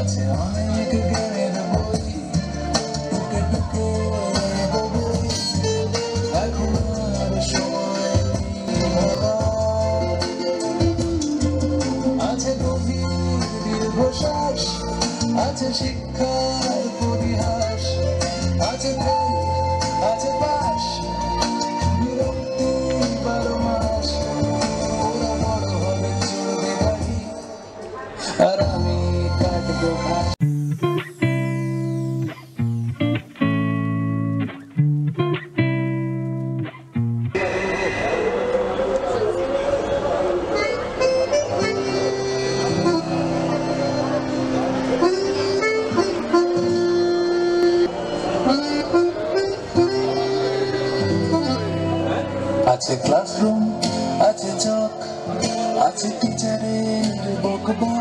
আছে অনেক জ্ঞানের বই, টুকে টুকে বই, এখন আর সময় আছে গভীর দীর্ঘশ্বাস, আছে শিক্ষার পরিহাস, আছে বই, আছে পাশ, বিরক্তি 12 মাস। ওরা বড় হবে চলবে গাড়ি, আর আমি কাটবো ঘাস। আছে ক্লাসরুম, আছে চক, আছে টিচারের বকবক,